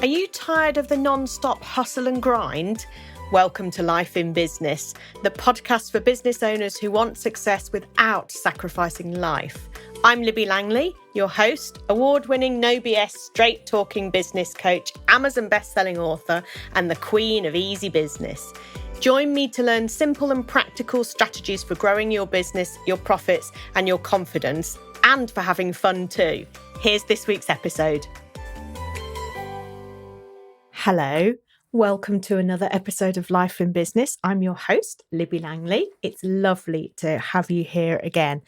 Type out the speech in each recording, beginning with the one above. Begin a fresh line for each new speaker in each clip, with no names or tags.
Are you tired of the non-stop hustle and grind? Welcome to Life in Business, the podcast for business owners who want success without sacrificing life. I'm Libby Langley, your host, award-winning no BS straight-talking business coach, Amazon best-selling author, and the queen of easy business. Join me to learn simple and practical strategies for growing your business, your profits, and your confidence, and for having fun too. Here's this week's episode. Hello, welcome to another episode of Life in Business. I'm your host, Libby Langley. It's lovely to have you here again.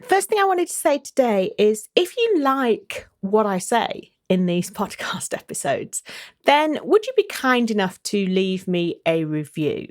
First thing I wanted to say today is if you like what I say in these podcast episodes, then would you be kind enough to leave me a review?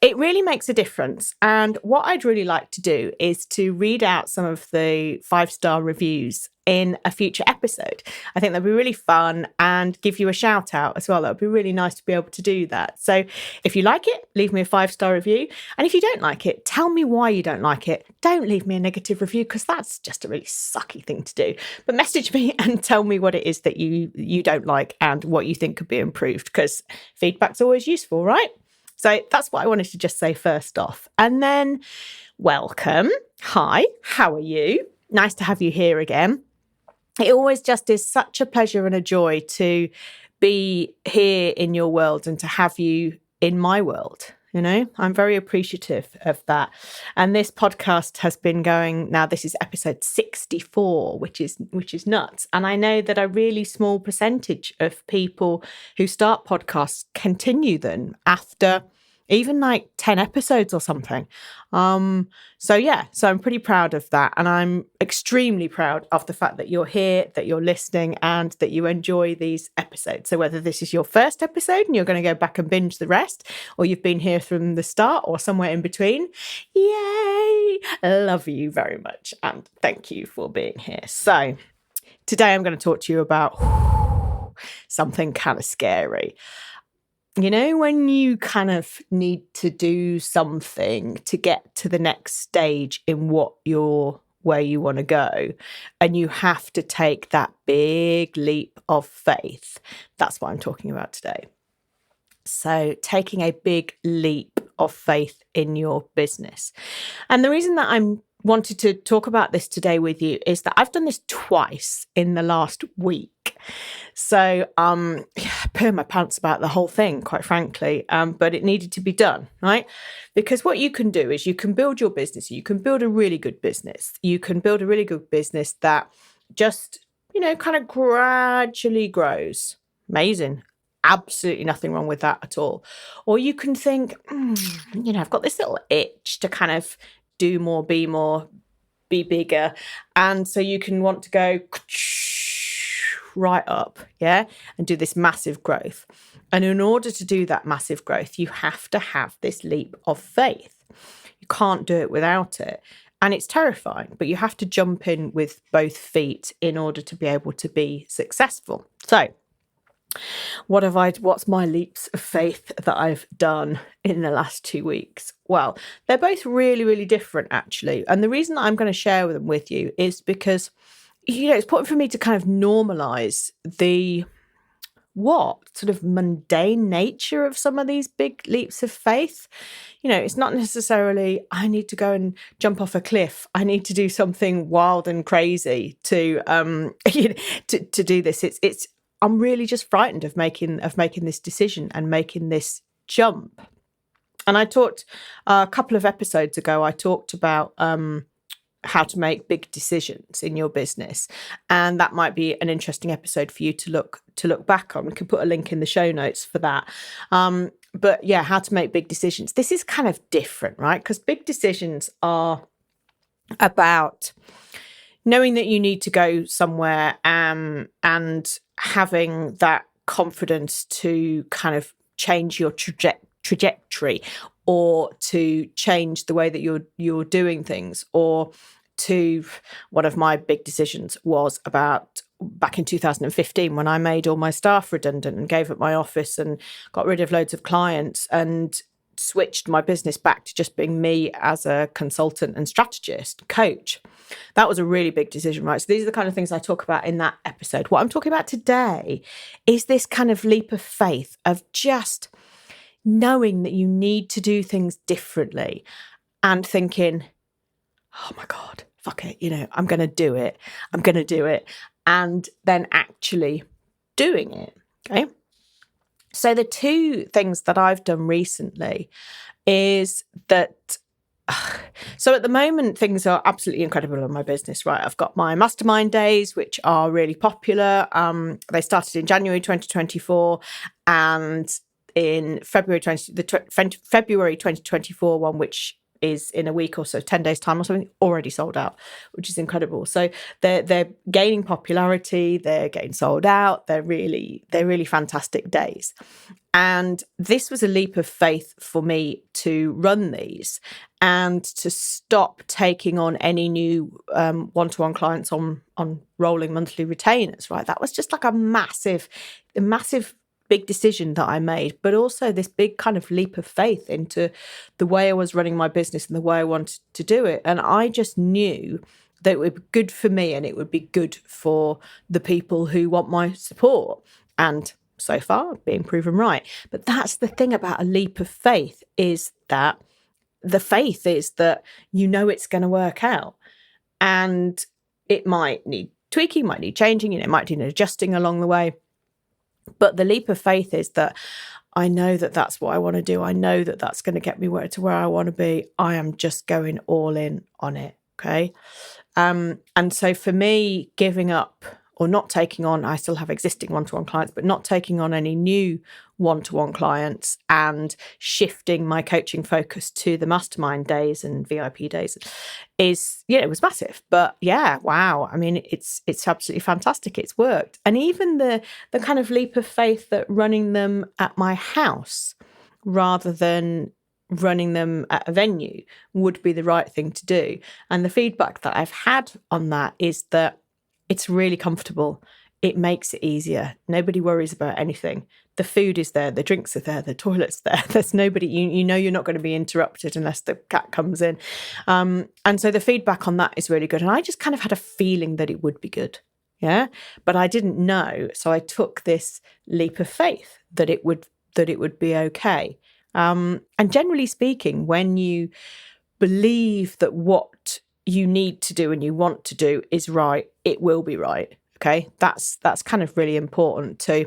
It really makes a difference. And what I'd really like to do is to read out some of the 5-star reviews in a future episode. I think that'd be really fun and give you a shout out as well. That would be really nice to be able to do that. So if you like it, leave me a 5-star review. And if you don't like it, tell me why you don't like it. Don't leave me a negative review because that's just a really sucky thing to do. But message me and tell me what it is that you don't like and what you think could be improved, because feedback's always useful, right? So that's what I wanted to just say first off. And then, welcome. Hi, how are you? Nice to have you here again. It always just is such a pleasure and a joy to be here in your world and to have you in my world. You know, I'm very appreciative of that. And this podcast has been going now. This is episode 64, which is nuts. And I know that a really small percentage of people who start podcasts continue them after even like 10 episodes or something. So I'm pretty proud of that. And I'm extremely proud of the fact that you're here, that you're listening, and that you enjoy these episodes. So whether this is your first episode and you're going to go back and binge the rest, or you've been here from the start or somewhere in between, yay! I love you very much. And thank you for being here. So today I'm going to talk to you about something kind of scary. You know, when you kind of need to do something to get to the next stage in where you want to go, and you have to take that big leap of faith. That's what I'm talking about today. So taking a big leap of faith in your business. And the reason that I'm wanted to talk about this today with you is that I've done this twice in the last week. So pooing my pants about the whole thing, quite frankly, but it needed to be done, right? Because what you can do is you can build your business. You can build a really good business. You can build a really good business that just, kind of gradually grows. Amazing. Absolutely nothing wrong with that at all. Or you can think, I've got this little itch to kind of do more, be bigger. And so you can want to go right up, and do this massive growth. And in order to do that massive growth, you have to have this leap of faith. You can't do it without it. And it's terrifying, but you have to jump in with both feet in order to be able to be successful. So what's my leaps of faith that I've done in the last 2 weeks? Well, they're both really, really different, actually. And the reason that I'm going to share them with you is because, it's important for me to kind of normalize the sort of mundane nature of some of these big leaps of faith. It's not necessarily, I need to go and jump off a cliff. I need to do something wild and crazy to do this. It's I'm really just frightened of making this decision and making this jump. And I talked a couple of episodes ago, I talked about how to make big decisions in your business. And that might be an interesting episode for you to look back on. We can put a link in the show notes for that. But yeah, how to make big decisions. This is kind of different, right? Because big decisions are about knowing that you need to go somewhere and having that confidence to kind of change your trajectory, or to change the way that you're doing things, or one of my big decisions was about back in 2015 when I made all my staff redundant and gave up my office and got rid of loads of clients, and switched my business back to just being me as a consultant and strategist, coach. That was a really big decision, right? So these are the kind of things I talk about in that episode. What I'm talking about today is this kind of leap of faith of just knowing that you need to do things differently and thinking, oh my God, fuck it, I'm going to do it. I'm going to do it. And then actually doing it, okay? So the two things that I've done recently is that, so at the moment, things are absolutely incredible in my business, right? I've got my mastermind days, which are really popular. They started in January 2024, and in February 2024 one, which is in a week or so, 10 days time or something, already sold out, which is incredible. So they're gaining popularity, they're getting sold out, they're really fantastic days. And this was a leap of faith for me to run these and to stop taking on any new one-to-one clients on rolling monthly retainers, right? That was just like a massive big decision that I made, but also this big kind of leap of faith into the way I was running my business and the way I wanted to do it. And I just knew that it would be good for me and it would be good for the people who want my support. And so far, being proven right. But that's the thing about a leap of faith, is that the faith is that it's going to work out. And it might need tweaking, might need changing, it might need adjusting along the way. But the leap of faith is that I know that that's what I want to do. I know that that's going to get me to where I want to be. I am just going all in on it. Okay. And so for me, giving up or not taking on, I still have existing one-to-one clients, but not taking on any new one-to-one clients and shifting my coaching focus to the mastermind days and VIP days is, it was massive. But yeah, wow. I mean, it's absolutely fantastic. It's worked. And even the kind of leap of faith that running them at my house rather than running them at a venue would be the right thing to do. And the feedback that I've had on that is that it's really comfortable. It makes it easier. Nobody worries about anything. The food is there, the drinks are there, the toilet's there. There's nobody, you're not going to be interrupted unless the cat comes in. And so the feedback on that is really good. And I just kind of had a feeling that it would be good. Yeah. But I didn't know. So I took this leap of faith that it would be okay. And generally speaking, when you believe that what you need to do and you want to do is right, it will be right. Okay. That's kind of really important to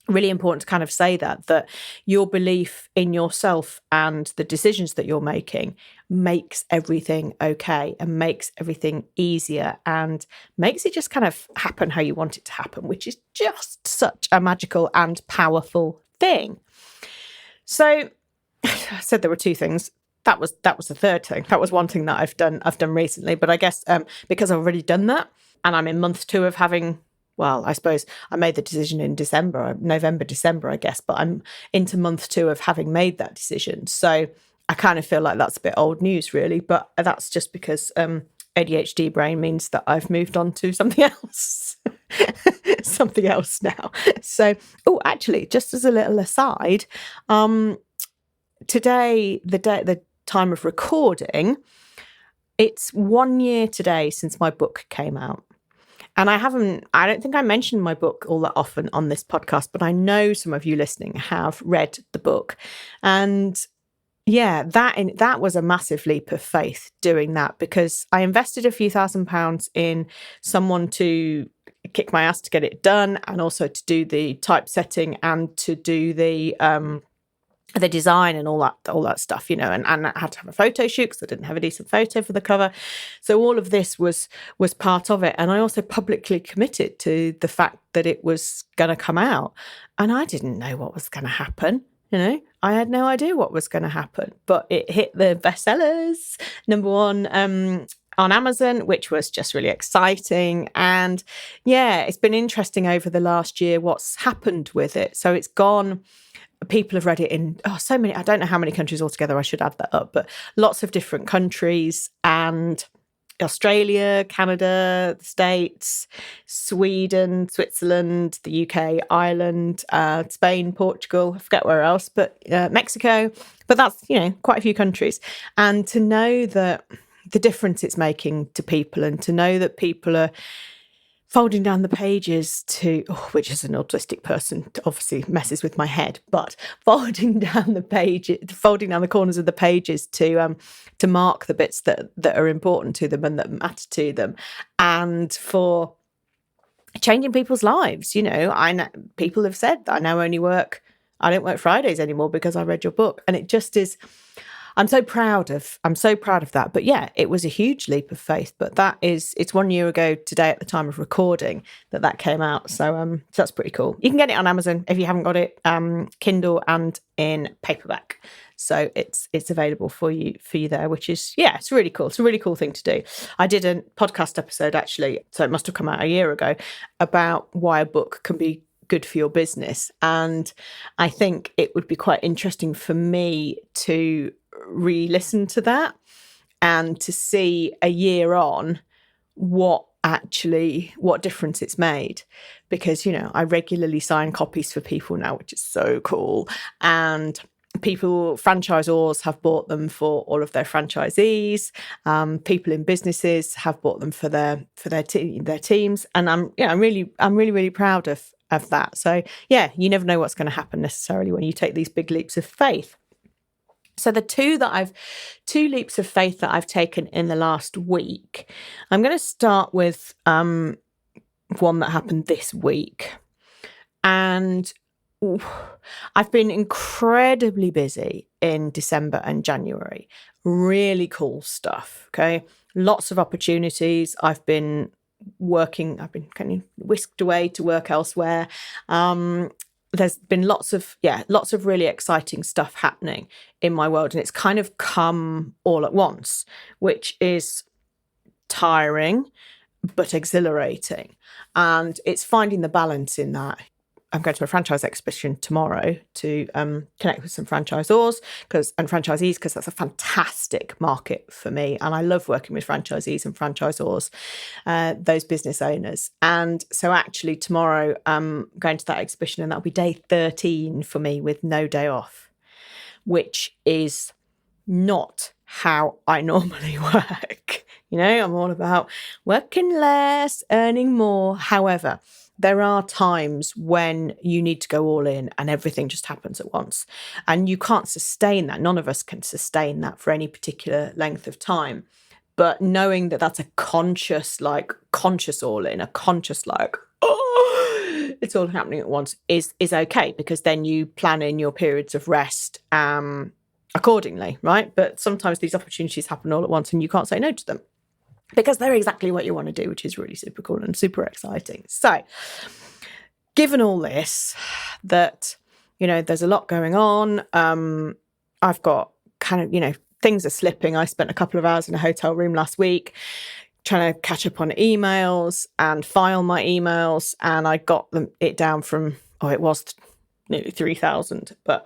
kind of say that your belief in yourself and the decisions that you're making makes everything okay and makes everything easier and makes it just kind of happen how you want it to happen, which is just such a magical and powerful thing. So I said there were two things. That was the third thing. That was one thing that I've done recently. But I guess because I've already done that and I'm in month 2 of having, well, I suppose I made the decision in November, December, I guess, but I'm into month 2 of having made that decision. So I kind of feel like that's a bit old news, really. But that's just because ADHD brain means that I've moved on to something else. Something else now. So, actually, just as a little aside, today, the time of recording, it's 1 year today since my book came out. And I don't think I mentioned my book all that often on this podcast, but I know some of you listening have read the book. And yeah, that was a massive leap of faith doing that, because I invested a few £1,000s in someone to kick my ass to get it done, and also to do the typesetting and to do the design and all that stuff, and I had to have a photo shoot because I didn't have a decent photo for the cover. So all of this was part of it. And I also publicly committed to the fact that it was going to come out. And I didn't know what was going to happen. I had no idea what was going to happen, but it hit the bestsellers, #1 on Amazon, which was just really exciting. And yeah, it's been interesting over the last year what's happened with it. So it's gone. People have read it in so many, I don't know how many countries altogether, I should add that up, but lots of different countries. And Australia, Canada, the States, Sweden, Switzerland, the UK, Ireland, Spain, Portugal, I forget where else, but Mexico. But that's, quite a few countries. And to know that the difference it's making to people, and to know that people are folding down the pages which as an autistic person obviously messes with my head, but folding down the corners of the pages to mark the bits that are important to them and that matter to them, and for changing people's lives. I know people have said that I don't work Fridays anymore because I read your book, and it just is. I'm so proud of that. But yeah, it was a huge leap of faith. But it's 1 year ago today at the time of recording that came out. So that's pretty cool. You can get it on Amazon if you haven't got it, Kindle and in paperback. So it's available for you there, which is, it's really cool. It's a really cool thing to do. I did a podcast episode actually, so it must have come out a year ago, about why a book can be good for your business. And I think it would be quite interesting for me to re-listen to that and to see a year on what difference it's made, because I regularly sign copies for people now, which is so cool. And franchisors have bought them for all of their franchisees. People in businesses have bought them for their teams, and I'm really proud of that. So you never know what's going to happen necessarily when you take these big leaps of faith. So the two leaps of faith that I've taken in the last week, I'm going to start with one that happened this week. And I've been incredibly busy in December and January. Really cool stuff, okay? Lots of opportunities. I've been kind of whisked away to work elsewhere. There's been lots of really exciting stuff happening in my world, and it's kind of come all at once, which is tiring but exhilarating. And it's finding the balance in that. I'm going to a franchise exhibition tomorrow to connect with some franchisors and franchisees, because that's a fantastic market for me. And I love working with franchisees and franchisors, those business owners. And so actually tomorrow I'm going to that exhibition, and that'll be day 13 for me with no day off, which is not how I normally work. I'm all about working less, earning more. However, there are times when you need to go all in and everything just happens at once. And you can't sustain that. None of us can sustain that for any particular length of time. But knowing that that's a conscious all in, it's all happening at once is okay, because then you plan in your periods of rest accordingly, right? But sometimes these opportunities happen all at once and you can't say no to them, because they're exactly what you want to do, which is really super cool and super exciting. So, given all this, that, there's a lot going on, I've got things are slipping. I spent a couple of hours in a hotel room last week trying to catch up on emails and file my emails, and I got it down from, it was nearly 3,000, but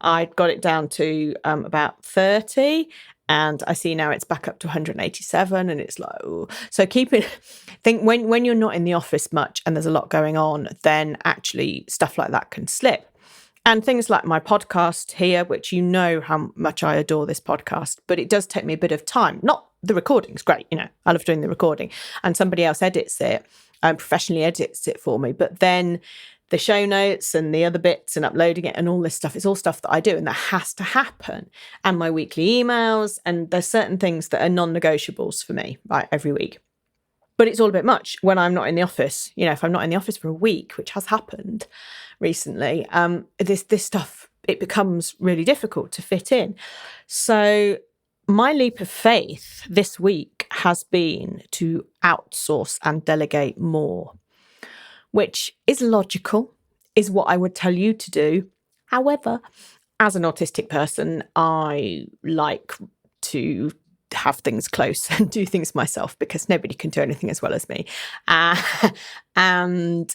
I got it down to about 30. And I see now it's back up to 187, and it's like, ooh. So think when you're not in the office much and there's a lot going on, then actually stuff like that can slip. And things like my podcast here, which how much I adore this podcast, but it does take me a bit of time. Not the recording's great, I love doing the recording, and somebody else edits it, professionally edits it for me. But then the show notes and the other bits and uploading it and all this stuff, it's all stuff that I do and that has to happen. And my weekly emails, and there's certain things that are non-negotiables for me, right, every week. But it's all a bit much when I'm not in the office. If I'm not in the office for a week, which has happened recently, this stuff, it becomes really difficult to fit in. So my leap of faith this week has been to outsource and delegate more, which is logical, is what I would tell you to do. However, as an autistic person, I like to have things close and do things myself, because nobody can do anything as well as me. And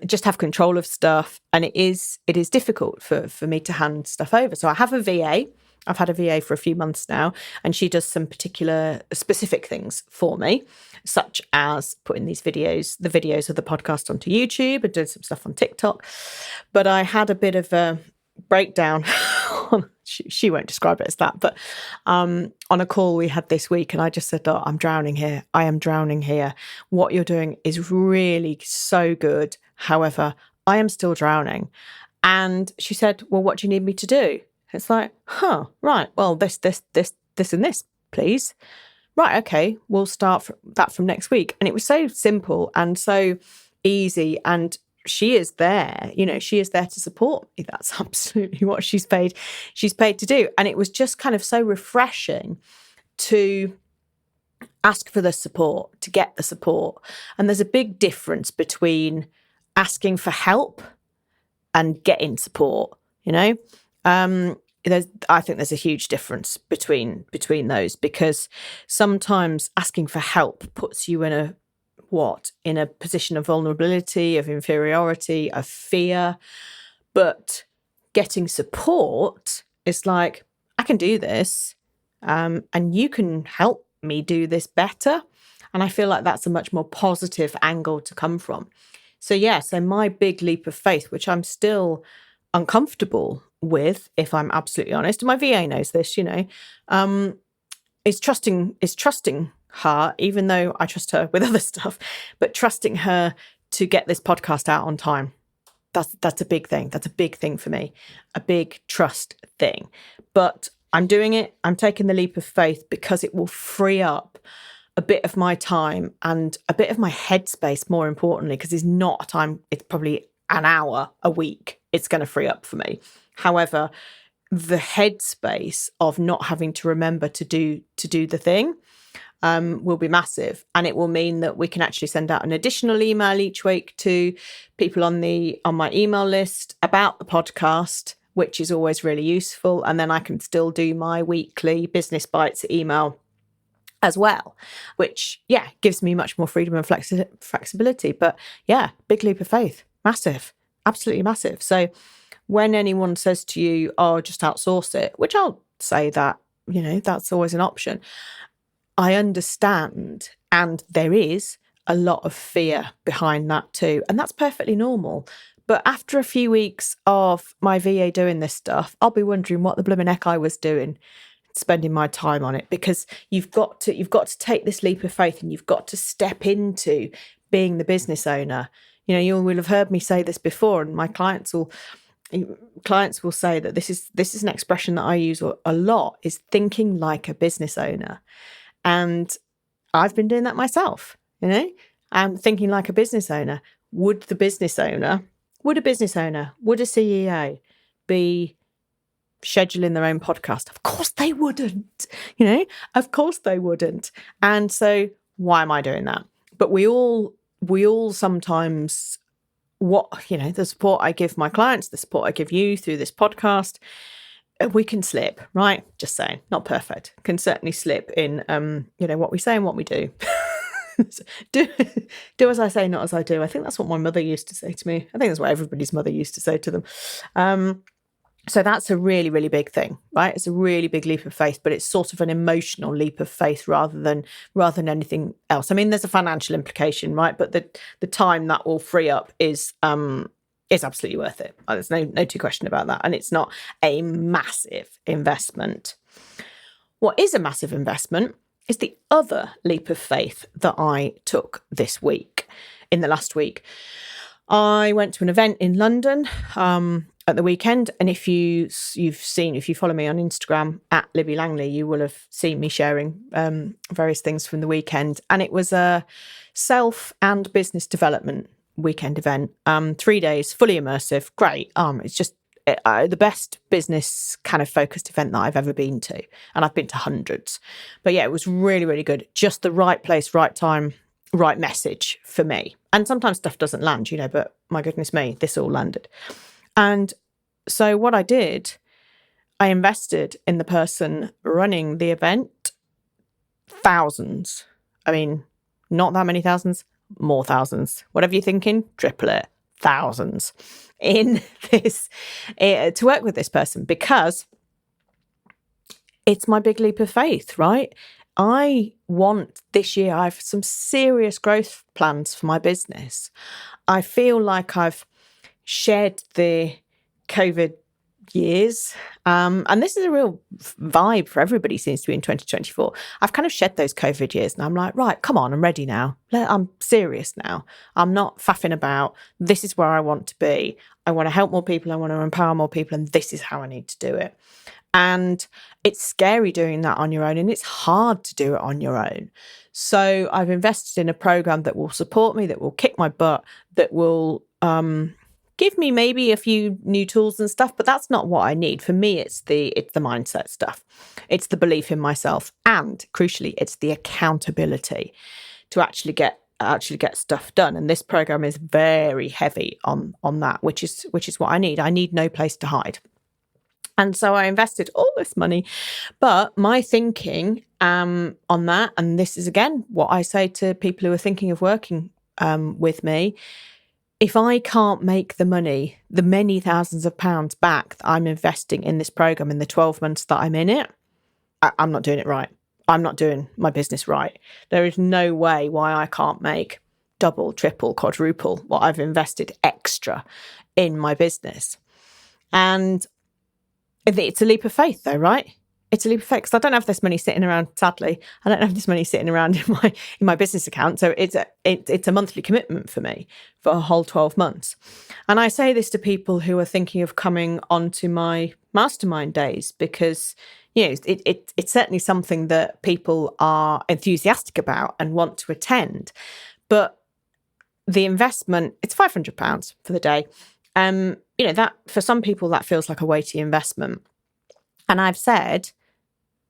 just have control of stuff. And it is difficult for me to hand stuff over. So I have a VA I've had a VA for a few months now, and she does some particular specific things for me, such as putting the videos of the podcast onto YouTube and doing some stuff on TikTok. But I had a bit of a breakdown. She won't describe it as that, but on a call we had this week, and I just said, I'm drowning here. I am drowning here. What you're doing is really so good. However, I am still drowning. And she said, well, what do you need me to do? It's like, right. Well, this, and this, please. Right. Okay. We'll start that from next week. And it was so simple and so easy. And she is there, she is there to support me. That's absolutely what she's paid to do. And it was just kind of so refreshing to ask for the support, to get the support. And there's a big difference between asking for help and getting support, I think there's a huge difference between those, because sometimes asking for help puts you in a position of vulnerability, of inferiority, of fear. But getting support is like, I can do this, and you can help me do this better. And I feel like that's a much more positive angle to come from. So my big leap of faith, which I'm still uncomfortable with, if I'm absolutely honest, and my VA knows this, is trusting her, even though I trust her with other stuff, but trusting her to get this podcast out on time. That's a big thing. That's a big thing for me, a big trust thing. But I'm doing it. I'm taking the leap of faith because it will free up a bit of my time and a bit of my headspace, more importantly, because it's not time. It's probably an hour a week it's going to free up for me. However, the headspace of not having to remember to do the thing will be massive. And it will mean that we can actually send out an additional email each week to people on my email list about the podcast, which is always really useful. And then I can still do my weekly business bites email as well, which, gives me much more freedom and flexibility. But big leap of faith, massive, absolutely massive. So when anyone says to you, just outsource it, which I'll say that, that's always an option. I understand. And there is a lot of fear behind that too. And that's perfectly normal. But after a few weeks of my VA doing this stuff, I'll be wondering what the blooming heck I was doing, spending my time on it, because you've got to take this leap of faith and you've got to step into being the business owner. You will have heard me say this before, and my clients will say that this is an expression that I use a lot, is thinking like a business owner. And I've been doing that myself, I'm thinking like a business owner. Would a business owner, would a CEO be scheduling their own podcast? Of course they wouldn't, of course they wouldn't. And so why am I doing that? But we all sometimes, the support I give my clients, the support I give you through this podcast, we can slip, right? Just saying, not perfect. Can certainly slip in, what we say and what we do. do as I say, not as I do. I think that's what my mother used to say to me. I think that's what everybody's mother used to say to them. So that's a really, really big thing, right? It's a really big leap of faith, but it's sort of an emotional leap of faith rather than anything else. I mean, there's a financial implication, right? But the time that will free up is absolutely worth it. There's no two question about that. And it's not a massive investment. What is a massive investment is the other leap of faith that I took this week, in the last week. I went to an event in London at the weekend, and if you follow me on Instagram at Libby Langley, you will have seen me sharing various things from the weekend. And it was a self and business development weekend event, 3 days, fully immersive, great. It's just the best business kind of focused event that I've ever been to, and I've been to hundreds. But it was really, really good. Just the right place, right time, right message for me. And sometimes stuff doesn't land, but my goodness me, this all landed. And so what I did, I invested in the person running the event, thousands. I mean, not that many thousands, more thousands. Whatever you're thinking, triple it, thousands in this, to work with this person, because it's my big leap of faith, right? I want this year, I have some serious growth plans for my business. I feel like I've shed the COVID years. And this is a real vibe for everybody seems to be in 2024. I've kind of shed those COVID years and I'm like, right, come on, I'm ready now. I'm serious now. I'm not faffing about. This is where I want to be. I want to help more people. I want to empower more people. And this is how I need to do it. And it's scary doing that on your own, and it's hard to do it on your own. So I've invested in a program that will support me, that will kick my butt, that will give me maybe a few new tools and stuff, but that's not what I need. For me, it's the mindset stuff. It's the belief in myself, and crucially, it's the accountability to actually get stuff done. And this program is very heavy on that, which is what I need. I need no place to hide. And so I invested all this money. But my thinking on that, and this is again what I say to people who are thinking of working with me, if I can't make the money, the many thousands of pounds back that I'm investing in this program in the 12 months that I'm in it, I'm not doing it right. I'm not doing my business right. There is no way why I can't make double, triple, quadruple what I've invested extra in my business. And it's a leap of faith, though, right? It's a leap of faith because I don't have this money sitting around. Sadly, I don't have this money sitting around in my business account. So it's a monthly commitment for me for a whole 12 months. And I say this to people who are thinking of coming onto my mastermind days because it's certainly something that people are enthusiastic about and want to attend. But the investment, it's £500 for the day. That for some people that feels like a weighty investment. And I've said,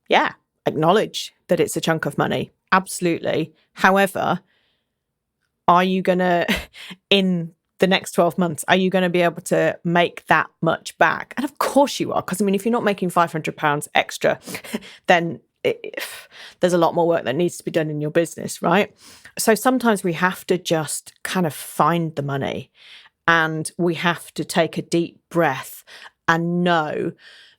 yeah, acknowledge that it's a chunk of money. Absolutely. However, are you going to, in the next 12 months, are you going to be able to make that much back? And of course you are. Because if you're not making £500 extra, then there's a lot more work that needs to be done in your business, right? So sometimes we have to just kind of find the money. And we have to take a deep breath and know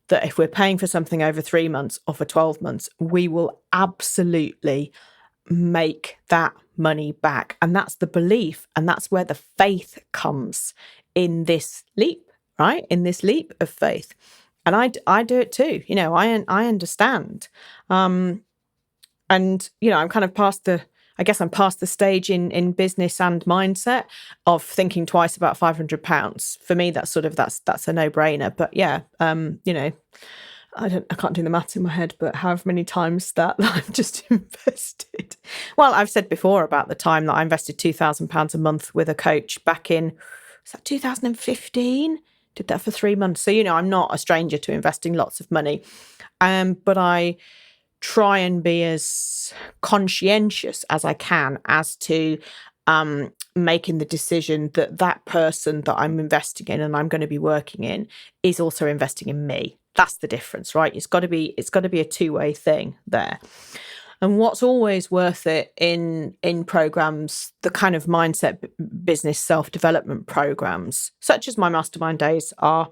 that if we're paying for something over 3 months or for 12 months, we will absolutely make that money back. And that's the belief. And that's where the faith comes in this leap, right? In this leap of faith. And I do it too. I understand. I'm kind of past the stage in business and mindset of thinking twice about £500. For me, that's a no-brainer. But yeah, I can't do the maths in my head, but however many times that I've just invested. Well, I've said before about the time that I invested £2,000 a month with a coach back in, was that 2015? Did that for 3 months. So, I'm not a stranger to investing lots of money. But I try and be as conscientious as I can as to making the decision that person that I'm investing in and I'm going to be working in is also investing in me. That's the difference, right? It's got to be a two-way thing there. And what's always worth it in programs, the kind of mindset business self-development programs, such as my mastermind days are,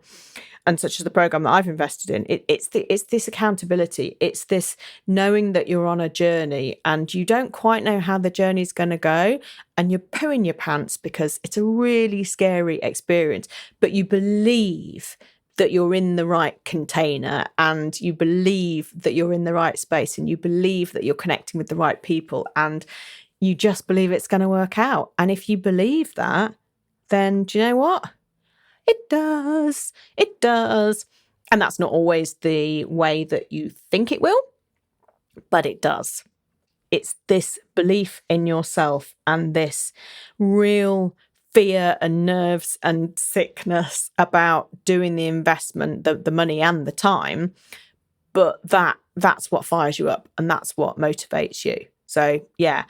and such as the program that I've invested in, it's this accountability. It's this knowing that you're on a journey and you don't quite know how the journey's going to go, and you're pooing your pants because it's a really scary experience, but you believe that you're in the right container and you believe that you're in the right space and you believe that you're connecting with the right people and you just believe it's going to work out. And if you believe that, then do you know what? It does. It does. And that's not always the way that you think it will, but it does. It's this belief in yourself and this real fear and nerves and sickness about doing the investment, the money and the time, but that's what fires you up and that's what motivates you. So yeah,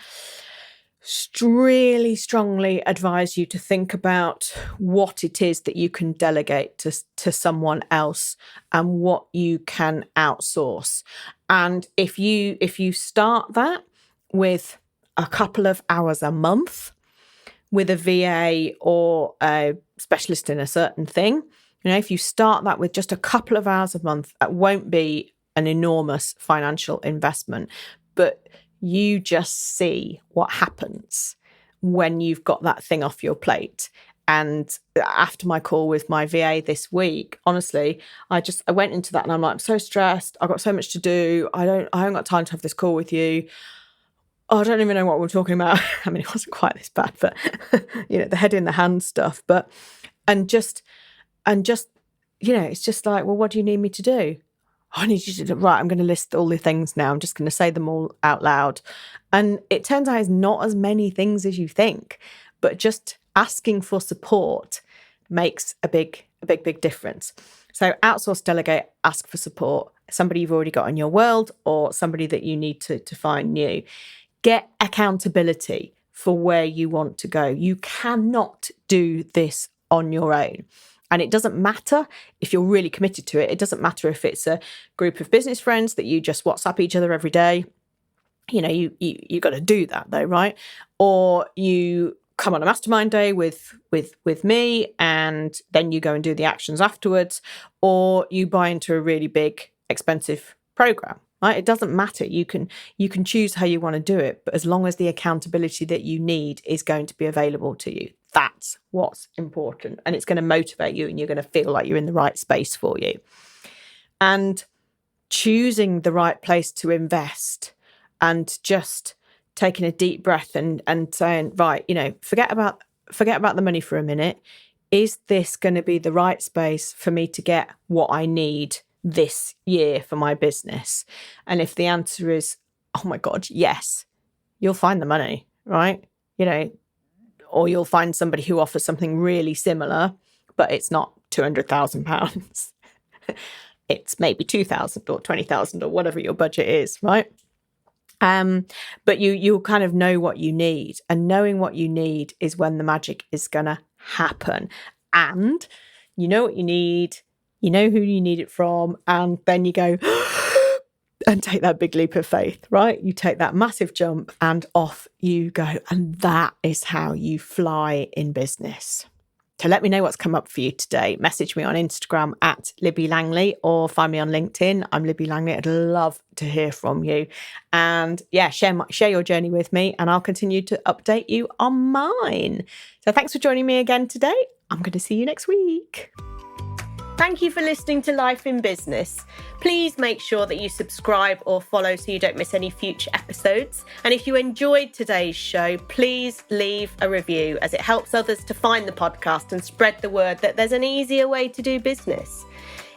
really strongly advise you to think about what it is that you can delegate to someone else and what you can outsource. And if you start that with a couple of hours a month with a VA or a specialist in a certain thing, if you start that with just a couple of hours a month, that won't be an enormous financial investment, but you just see what happens when you've got that thing off your plate. And after my call with my VA this week, honestly, I went into that and I'm like, I'm so stressed. I've got so much to do. I haven't got time to have this call with you. Oh, I don't even know what we're talking about. I mean, it wasn't quite this bad, but the head in the hand stuff. And just, it's just like, well, what do you need me to do? I need you to do, right, I'm going to list all the things now. I'm just going to say them all out loud. And it turns out it's not as many things as you think, but just asking for support makes a big difference. So outsource, delegate, ask for support. Somebody you've already got in your world or somebody that you need to find new. Get accountability for where you want to go. You cannot do this on your own. And it doesn't matter if you're really committed to it. It doesn't matter if it's a group of business friends that you just WhatsApp each other every day. You got to do that though, right? Or you come on a mastermind day with me and then you go and do the actions afterwards, or you buy into a really big, expensive program, right? It doesn't matter. You can choose how you want to do it, but as long as the accountability that you need is going to be available to you, that's what's important. And it's going to motivate you and you're going to feel like you're in the right space for you. And choosing the right place to invest and just taking a deep breath and saying, right, forget about the money for a minute. Is this going to be the right space for me to get what I need this year for my business? And if the answer is, oh my God, yes, you'll find the money, right? Or you'll find somebody who offers something really similar, but it's not £200,000. It's maybe 2,000 or 20,000 or whatever your budget is, right? But you'll kind of know what you need, and knowing what you need is when the magic is going to happen. And you know what you need, you know who you need it from, and then you go and take that big leap of faith, right? You take that massive jump and off you go. And that is how you fly in business. So let me know what's come up for you today. Message me on Instagram at Libby Langley or find me on LinkedIn. I'm Libby Langley. I'd love to hear from you. And yeah, share your journey with me and I'll continue to update you on mine. So thanks for joining me again today. I'm going to see you next week. Thank you for listening to Life in Business. Please make sure that you subscribe or follow so you don't miss any future episodes. And if you enjoyed today's show, please leave a review as it helps others to find the podcast and spread the word that there's an easier way to do business.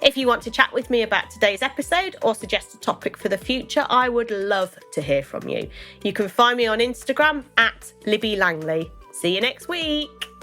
If you want to chat with me about today's episode or suggest a topic for the future, I would love to hear from you. You can find me on Instagram at Libby Langley. See you next week.